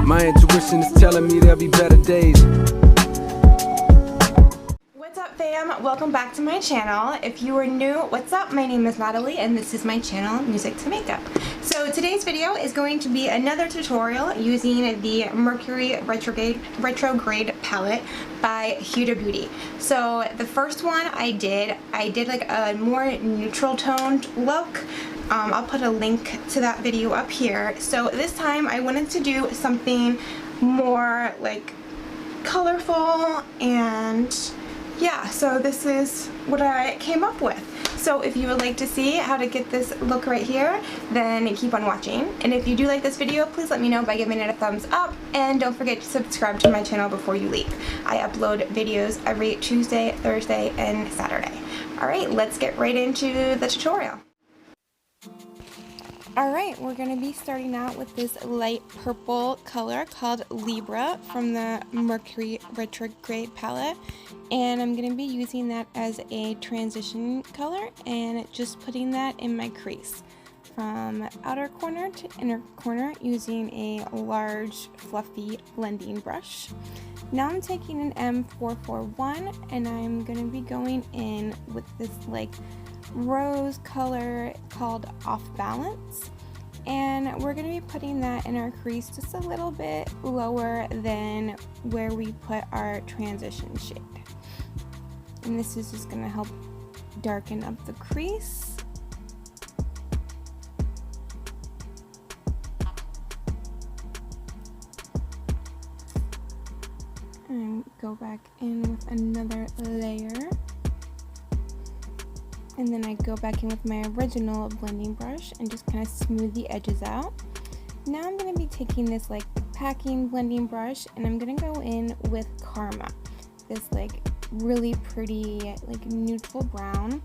My intuition is telling me there'll be better days. What's up, fam? Welcome back to my channel. If you are new, what's up? My name is Natalie and this is my channel, Music to Makeup. So today's video is going to be another tutorial using the Mercury Retrograde palette by Huda Beauty. So the first one I did like a more neutral toned look. I'll put a link to that video up here. So this time I wanted to do something more like colorful, and yeah, so this is what I came up with. So if you would like to see how to get this look right here, then keep on watching. And if you do like this video, please let me know by giving it a thumbs up, and don't forget to subscribe to my channel before you leave. I upload videos every Tuesday, Thursday, and Saturday. Alright, let's get right into the tutorial. Alright, we're going to be starting out with this light purple color called LIBRA from the Mercury Retrograde palette, and I'm going to be using that as a transition color and just putting that in my crease from outer corner to inner corner using a large fluffy blending brush. Now I'm taking an M441 and I'm going to be going in with this like rose color called Off Balance, and we're going to be putting that in our crease just a little bit lower than where we put our transition shade, and this is just going to help darken up the crease. And go back in with another layer. And then I go back in with my original blending brush and just kind of smooth the edges out. Now I'm going to be taking this like packing blending brush and I'm going to go in with Karma, this like really pretty like neutral brown,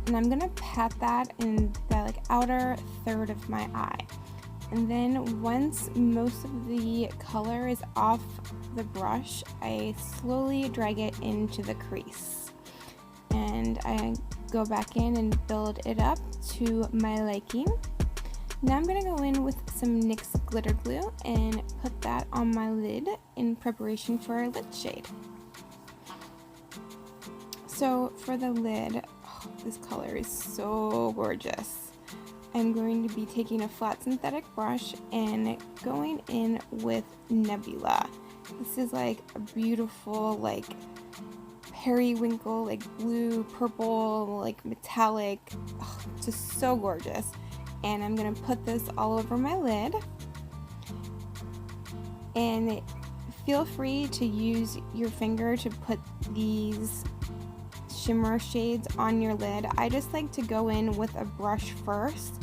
and I'm going to pat that in the like outer third of my eye. And then once most of the color is off the brush, I slowly drag it into the crease. And I go back in and build it up to my liking. Now I'm going to go in with some NYX glitter glue and put that on my lid in preparation for our lid shade. So for the lid, oh, this color is so gorgeous. I'm going to be taking a flat synthetic brush and going in with Nebula. This is like a beautiful like periwinkle, like blue, purple, like metallic, oh, just so gorgeous. And I'm gonna put this all over my lid, and feel free to use your finger to put these shimmer shades on your lid. I just like to go in with a brush first,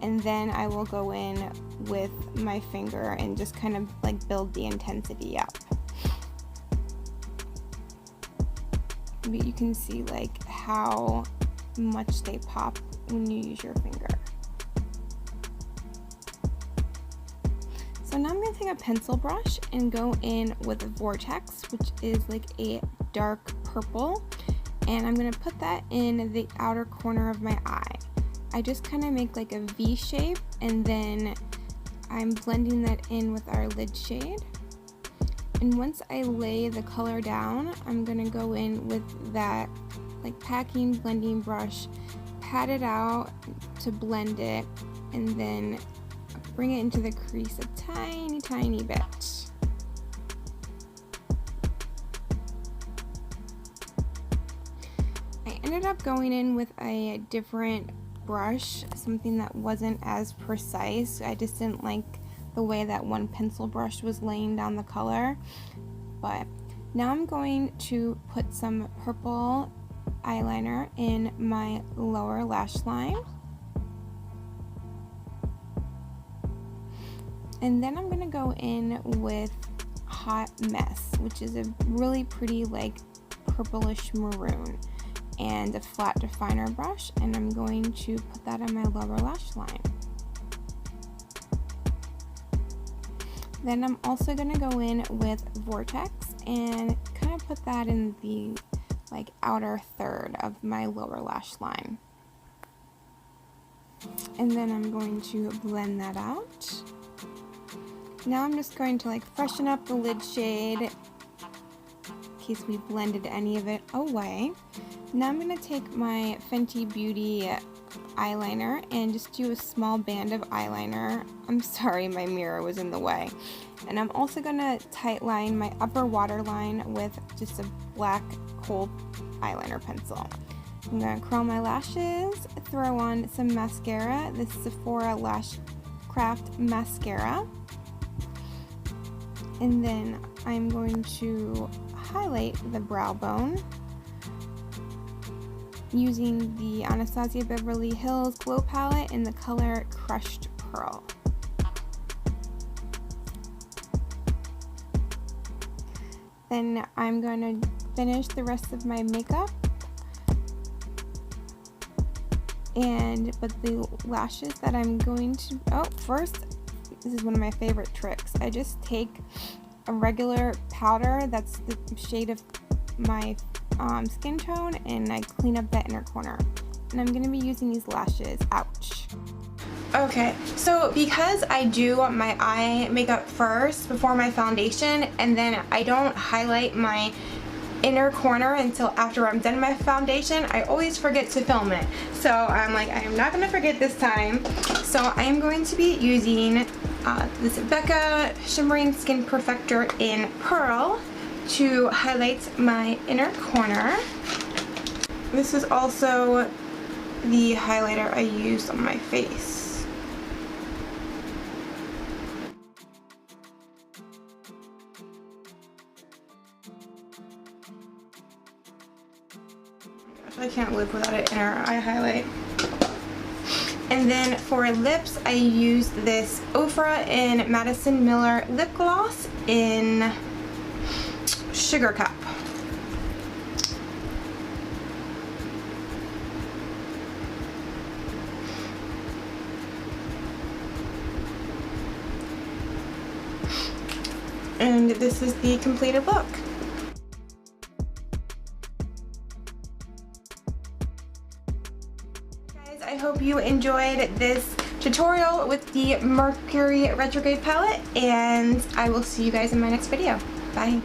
and then I will go in with my finger and just kind of like build the intensity up. But you can see like how much they pop when you use your finger. So now I'm going to take a pencil brush and go in with VORTEX, which is like a dark purple, and I'm going to put that in the outer corner of my eye. I just kind of make like a V shape, and then I'm blending that in with our lid shade. And once I lay the color down, I'm going to go in with that like packing blending brush, pat it out to blend it, and then bring it into the crease a tiny bit. I ended up going in with a different brush, something that wasn't as precise. I just didn't like the way that one pencil brush was laying down the color. But now I'm going to put some purple eyeliner in my lower lash line, and then I'm gonna go in with Hot Mess, which is a really pretty like purplish maroon, and a flat definer brush, and I'm going to put that on my lower lash line. Then I'm also going to go in with VORTEX and kind of put that in the like outer third of my lower lash line. And then I'm going to blend that out. now I'm just going to like freshen up the lid shade in case we blended any of it away. Now I'm going to take my Fenty Beauty eyeliner and just do a small band of eyeliner. I'm sorry, my mirror was in the way. And I'm also going to tight line my upper waterline with just a black kohl eyeliner pencil. I'm going to curl my lashes, throw on some mascara, this SEPHORA LASHCRAFT mascara, and then I'm going to highlight the brow bone using the Anastasia Beverly Hills Glow Palette in the color Crushed Pearl. Then I'm going to finish the rest of my makeup, but the lashes that I'm going to, first, this is one of my favorite tricks. I just take a regular powder that's the shade of my skin tone, and I clean up that inner corner. And I'm going to be using these lashes. Ouch. Okay, so because I do my eye makeup first before my foundation, and then I don't highlight my inner corner until after I'm done my foundation, I always forget to film it. So I'm like, I am not going to forget this time. So I am going to be using this BECCA Shimmering Skin Perfector in Pearl to highlight my inner corner. This is also the highlighter I used on my face. I can't live without an inner eye highlight. And then for lips, I used this OFRA in Madison Miller lip gloss in SUGARCUP. And this is the completed look. I hope you enjoyed this tutorial with the Mercury Retrograde palette, and I will see you guys in my next video. Bye.